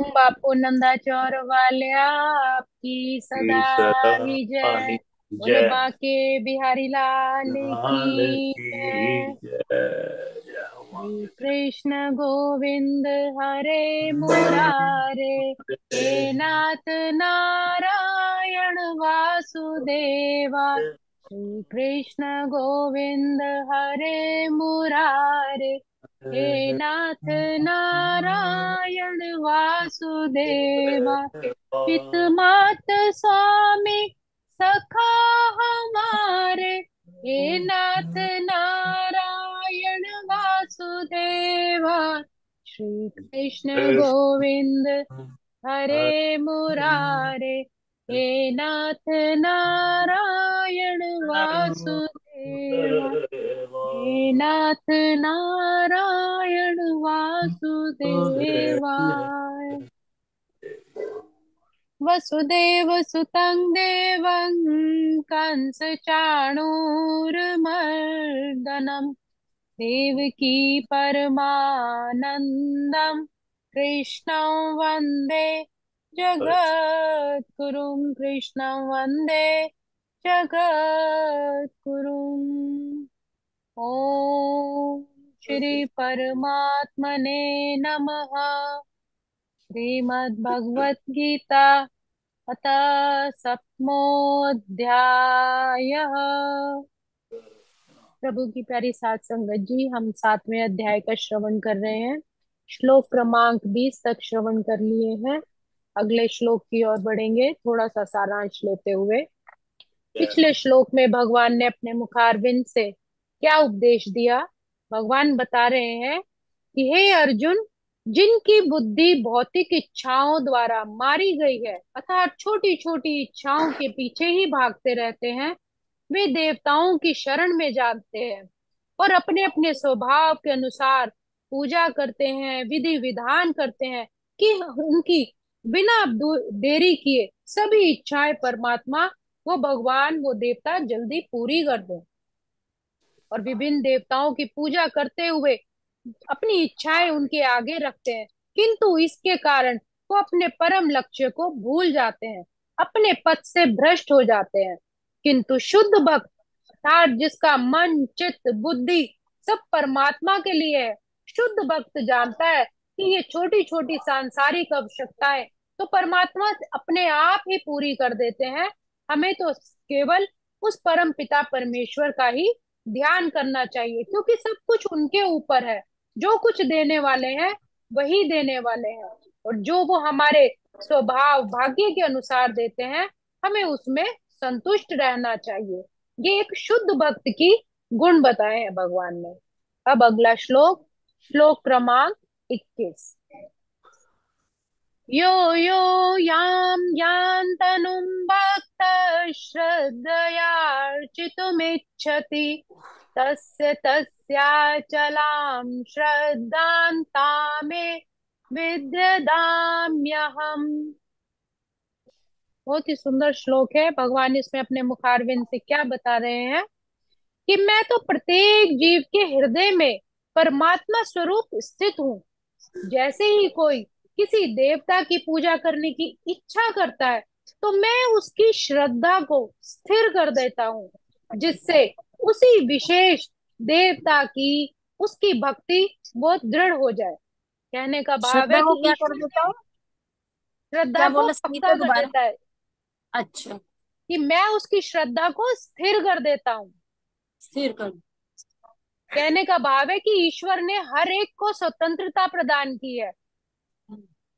बापू नंदा चौर वाल्या आपकी सदा सदा ही जय। ही बोले जय। बाके बिहारी लाल लाल की की जय। जय। जय हो मां। श्री कृष्ण गोविंद हरे मुरारे, हे नाथ नारायण वासुदेवा। श्री कृष्ण गोविंद हरे मुरारे, हे नाथ नारायण वासुदेवा। पित मात स्वामी सखा हमारे, हे नाथ नारायण वासुदेवा। श्री कृष्ण गोविंद हरे मुरारे, हे नाथ नारायण वासुदेवा। हे नाथ नारायण वासुदेवा। वसुदेव सुतं देवं कंस चाणूरमर्दनम्, देवकी परमानन्दम् कृष्णं वन्दे जगद्गुरुं। कृष्णं वन्दे जगद्गुरुम्। ॐ श्री परमात्मने नमः। श्रीमद्भगवत गीता अथ सप्तमोऽध्यायः। प्रभु की प्यारी सात संगत जी, हम सातवें अध्याय का श्रवण कर रहे हैं। श्लोक क्रमांक 20 तक श्रवण कर लिए हैं। अगले श्लोक की ओर बढ़ेंगे थोड़ा सा सारांश लेते हुए। पिछले श्लोक में भगवान ने अपने मुखारविंद से क्या उपदेश दिया। भगवान बता रहे हैं कि हे अर्जुन, जिनकी बुद्धि भौतिक इच्छाओं द्वारा मारी गई है, अर्थात छोटी छोटी इच्छाओं के पीछे ही भागते रहते हैं, वे देवताओं की शरण में जाते हैं और अपने अपने स्वभाव के अनुसार पूजा करते हैं, विधि विधान करते हैं कि उनकी बिना देरी किए सभी इच्छाएं परमात्मा, वो भगवान, वो देवता जल्दी पूरी कर दें। और विभिन्न देवताओं की पूजा करते हुए अपनी इच्छाएं उनके आगे रखते हैं, किंतु इसके कारण वो अपने परम लक्ष्य को भूल जाते हैं, अपने पथ से भ्रष्ट हो जाते हैं। किंतु शुद्ध भक्त, अर्थात जिसका मन चित्त बुद्धि सब परमात्मा के लिए है, शुद्ध भक्त जानता है कि ये छोटी छोटी सांसारिक आवश्यकताएं तो परमात्मा अपने आप ही पूरी कर देते हैं। हमें तो केवल उस परम पिता परमेश्वर का ही ध्यान करना चाहिए, क्योंकि सब कुछ उनके ऊपर है। जो कुछ देने वाले हैं वही देने वाले हैं, और जो वो हमारे स्वभाव भाग्य के अनुसार देते हैं, हमें उसमें संतुष्ट रहना चाहिए। ये एक शुद्ध भक्त की गुण बताए हैं भगवान ने। अब अगला श्लोक, श्लोक क्रमांक 21। यो यो यां यान्तनुं भक्त श्रद्धयार्चितुमिच्छति, तस्य तस्याचलां श्रद्धां तामे विद्यदाम्यहम्। बहुत ही सुंदर श्लोक है। भगवान इसमें अपने मुखारविंद से क्या बता रहे हैं कि मैं तो प्रत्येक जीव के हृदय में परमात्मा स्वरूप स्थित हूँ। जैसे ही कोई किसी देवता की पूजा करने की इच्छा करता है, तो मैं उसकी श्रद्धा को स्थिर कर देता हूँ, जिससे उसी विशेष देवता की उसकी भक्ति बहुत दृढ़ हो जाए। कहने का भाव श्रद्धा है को कि क्या कर ईश्वर देता ने हूँ? श्रद्धा क्या को बोला? सही पक्का से कर दोबारा। देता है, अच्छा। कि मैं उसकी श्रद्धा को स्थिर कर देता हूँ। स्थिर कर। कहने का भाव है कि ईश्वर ने हर एक को स्वतंत्रता प्रदान की है,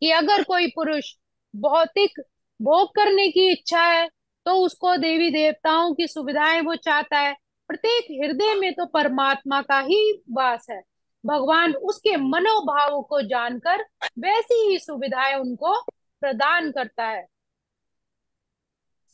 कि अगर कोई पुरुष भौतिक भोग करने की इच्छा है तो उसको देवी देवताओं की सुविधाएं वो चाहता है। प्रत्येक हृदय में तो परमात्मा का ही वास है। भगवान उसके मनोभाव को जानकर वैसी ही सुविधाएं उनको प्रदान करता है।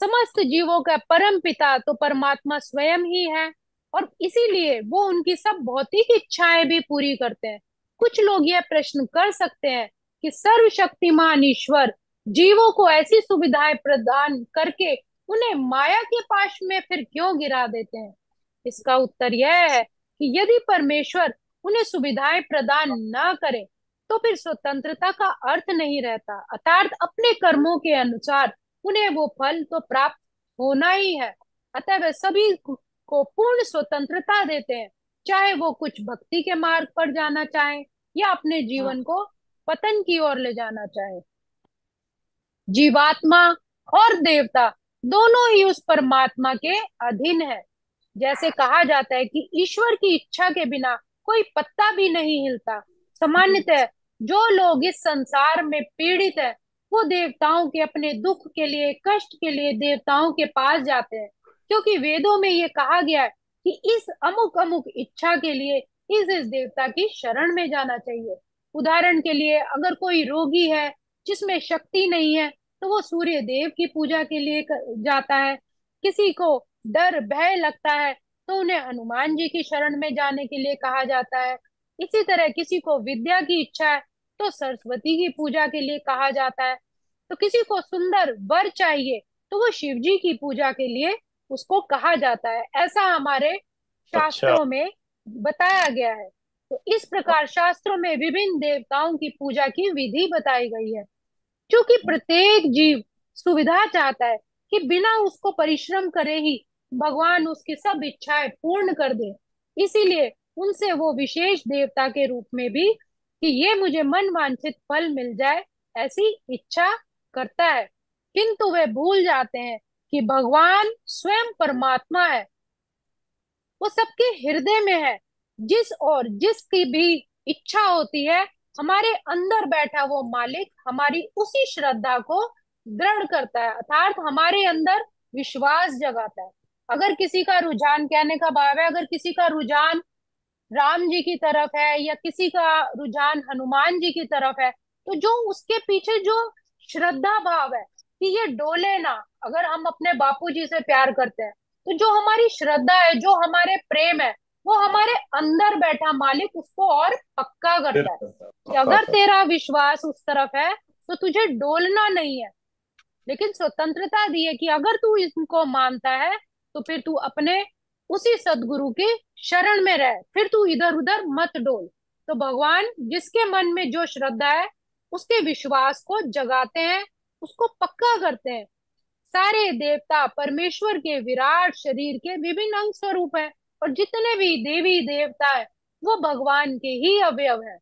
समस्त जीवों का परम पिता तो परमात्मा स्वयं ही है, और इसीलिए वो उनकी सब भौतिक इच्छाएं भी पूरी करते हैं। कुछ लोग यह प्रश्न कर सकते हैं कि सर्वशक्तिमान ईश्वर जीवों को ऐसी सुविधाएं प्रदान करके उन्हें माया के पाश में फिर क्यों गिरा देते हैं। इसका उत्तर यह है कि यदि परमेश्वर उन्हें सुविधाएं प्रदान न करे, तो फिर स्वतंत्रता का अर्थ नहीं रहता। अर्थात अपने कर्मों के अनुसार उन्हें वो फल तो प्राप्त होना ही है। अतः वे सभी को पूर्ण स्वतंत्रता देते हैं, चाहे वो कुछ भक्ति के मार्ग पर जाना चाहे या अपने हाँ। जीवन को पतन की ओर ले जाना चाहे। जीवात्मा और देवता दोनों ही उस परमात्मा के अधीन है। जैसे कहा जाता है कि ईश्वर की इच्छा के बिना कोई पत्ता भी नहीं हिलता। जी। सामान्यतः जो लोग इस संसार में पीड़ित है, वो देवताओं के अपने दुख के लिए, कष्ट के लिए देवताओं के पास जाते हैं, क्योंकि वेदों में ये कहा गया है कि इस अमुक अमुक इच्छा के लिए इस देवता की शरण में जाना चाहिए। उदाहरण के लिए अगर कोई रोगी है जिसमें शक्ति नहीं है, तो वो सूर्य देव की पूजा के लिए जाता है। किसी को डर भय लगता है, तो उन्हें हनुमान जी की शरण में जाने के लिए कहा जाता है। इसी तरह किसी को विद्या की इच्छा है, तो सरस्वती की पूजा के लिए कहा जाता है। तो किसी को सुंदर वर चाहिए, तो वो शिव जी की पूजा के लिए उसको कहा जाता है। ऐसा हमारे अच्छा। शास्त्रों में बताया गया है। तो इस प्रकार शास्त्रों में विभिन्न देवताओं की पूजा की विधि बताई गई है। क्योंकि प्रत्येक जीव सुविधा चाहता है कि बिना उसको परिश्रम करे ही भगवान उसकी सब इच्छाएं पूर्ण कर दे। इसीलिए उनसे वो विशेष देवता के रूप में भी कि ये मुझे मन वांछित फल मिल जाए, ऐसी इच्छा करता है। किंतु वे भूल जाते हैं कि भगवान स्वयं परमात्मा है। वो सबके हृदय में है। जिस और जिसकी भी इच्छा होती है, हमारे अंदर बैठा वो मालिक हमारी उसी श्रद्धा को दृढ़ करता है, अर्थात हमारे अंदर विश्वास जगाता है। अगर किसी का रुझान, कहने का भाव है, अगर किसी का रुझान राम जी की तरफ है या किसी का रुझान हनुमान जी की तरफ है, तो जो उसके पीछे जो श्रद्धा भाव है कि ये डोले ना। अगर हम अपने बापू जी से प्यार करते हैं, तो जो हमारी श्रद्धा है, जो हमारे प्रेम है, वो हमारे अंदर बैठा मालिक उसको और पक्का फिर करता है कि पक्का अगर कर। तेरा विश्वास उस तरफ है तो तुझे डोलना नहीं है। लेकिन स्वतंत्रता दी है कि अगर तू इनको मानता है, तो फिर तू अपने उसी सदगुरु के शरण में रह, फिर तू इधर उधर मत डोल। तो भगवान जिसके मन में जो श्रद्धा है, उसके विश्वास को जगाते हैं, उसको पक्का करते हैं। सारे देवता परमेश्वर के विराट शरीर के विभिन्न अंग स्वरूप हैं, और जितने भी देवी देवता है वो भगवान के ही अवयव है।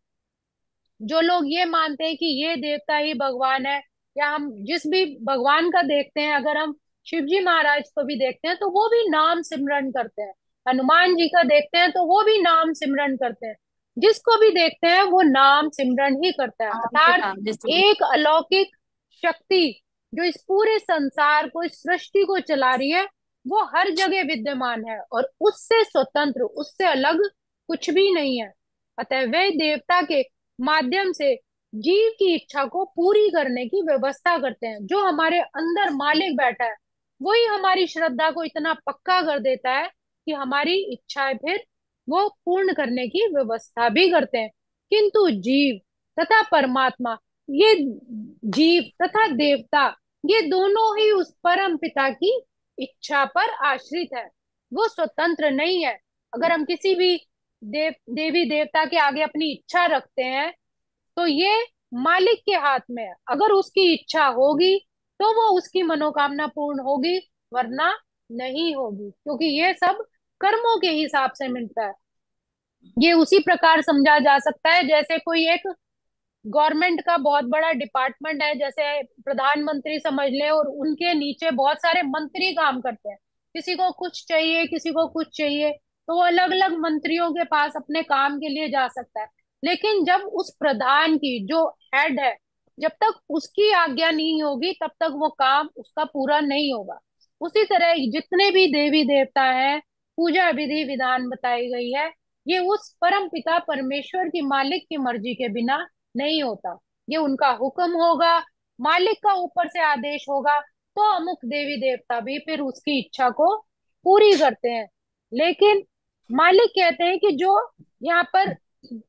जो लोग ये मानते हैं कि ये देवता ही भगवान है, या हम जिस भी भगवान का देखते हैं, अगर हम शिव जी महाराज को भी देखते हैं तो वो भी नाम सिमरन करते हैं। हनुमान जी का देखते हैं तो वो भी नाम सिमरन करते हैं। जिसको भी देखते हैं वो नाम सिमरन ही करता है। नाम के अर्थात नाम जैसे। एक अलौकिक शक्ति जो इस पूरे संसार को, इस सृष्टि को चला रही है, वो हर जगह विद्यमान है और उससे स्वतंत्र, उससे अलग कुछ भी नहीं है। अतः वे देवता के माध्यम से जीव की इच्छा को पूरी करने की व्यवस्था करते हैं। जो हमारे अंदर मालिक बैठा है, वही हमारी श्रद्धा को इतना पक्का कर देता है कि हमारी इच्छाएं फिर वो पूर्ण करने की व्यवस्था भी करते हैं। किंतु जीव तथा परमात्मा, ये जीव तथा देवता, ये दोनों ही उस परम पिता की इच्छा पर आश्रित है। वो स्वतंत्र नहीं है। अगर हम किसी भी देवी देवता के आगे अपनी इच्छा रखते हैं, तो ये मालिक के हाथ में है। अगर उसकी इच्छा होगी तो वो उसकी मनोकामना पूर्ण होगी, वरना नहीं होगी, क्योंकि ये सब कर्मों के हिसाब से मिलता है। ये उसी प्रकार समझा जा सकता है जैसे कोई एक गवर्नमेंट का बहुत बड़ा डिपार्टमेंट है, जैसे प्रधानमंत्री समझ ले, और उनके नीचे बहुत सारे मंत्री काम करते हैं। किसी को कुछ चाहिए, किसी को कुछ चाहिए, तो वो अलग अलग मंत्रियों के पास अपने काम के लिए जा सकता है। लेकिन जब उस प्रधान की जो हेड है, जब तक उसकी आज्ञा नहीं होगी, तब तक वो काम उसका पूरा नहीं होगा। उसी तरह जितने भी देवी देवता हैं, पूजा विधि विधान बताई गई है, ये उस परम पिता परमेश्वर की, मालिक की मर्जी के बिना नहीं होता। ये उनका हुक्म होगा, मालिक का ऊपर से आदेश होगा, तो अमुक देवी देवता भी फिर उसकी इच्छा को पूरी करते हैं। लेकिन मालिक कहते हैं कि जो यहाँ पर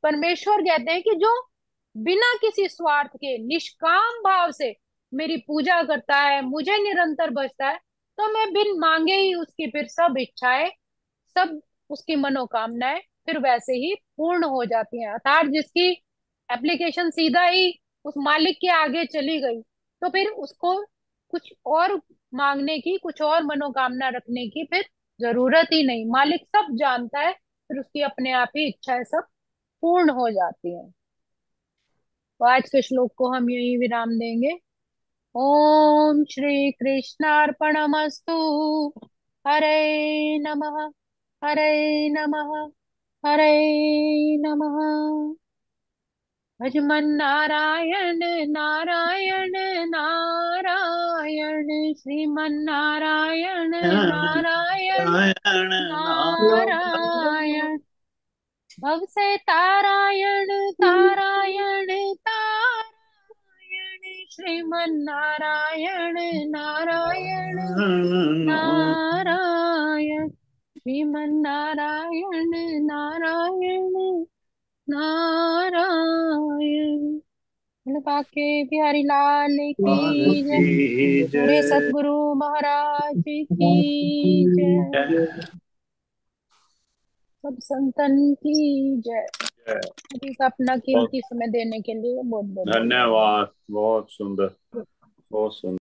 परमेश्वर कहते हैं कि जो बिना किसी स्वार्थ के निष्काम भाव से मेरी पूजा करता है, मुझे निरंतर बचता है, तो मैं बिन मांगे ही उसकी फिर सब इच्छाएं, सब उसकी मनोकामनाएं फिर वैसे ही पूर्ण हो जाती हैं। अर्थात जिसकी एप्लीकेशन सीधा ही उस मालिक के आगे चली गई, तो फिर उसको कुछ और मांगने की, कुछ और मनोकामना रखने की फिर जरूरत ही नहीं, मालिक सब जानता है, फिर उसकी अपने आप ही इच्छाएं सब पूर्ण हो जाती हैं। तो आज के श्लोक को हम यही विराम देंगे। ओम श्री कृष्णार्पणमस्तु। हरे नमः। हरे नमः। हरे नमः। भजमन नारायण नारायण नारायण, श्रीमन नारायण नारायण नारायण नारायण नारायण, भव से तारायण तारायण तारायण, श्रीमन नारायण नारायण नारायण, श्रीमन नारायण नारायण नारायण। बाके बिहारी लाल लाल की जय। की पूरे जय। सतगुरु महाराज की जय। सब संतन की जय। अभी का अपना बहुत कीमती समय देने के लिए बहुत बहुत धन्यवाद। धन्यवाद। बहुत सुंदर। बहुत सुंदर।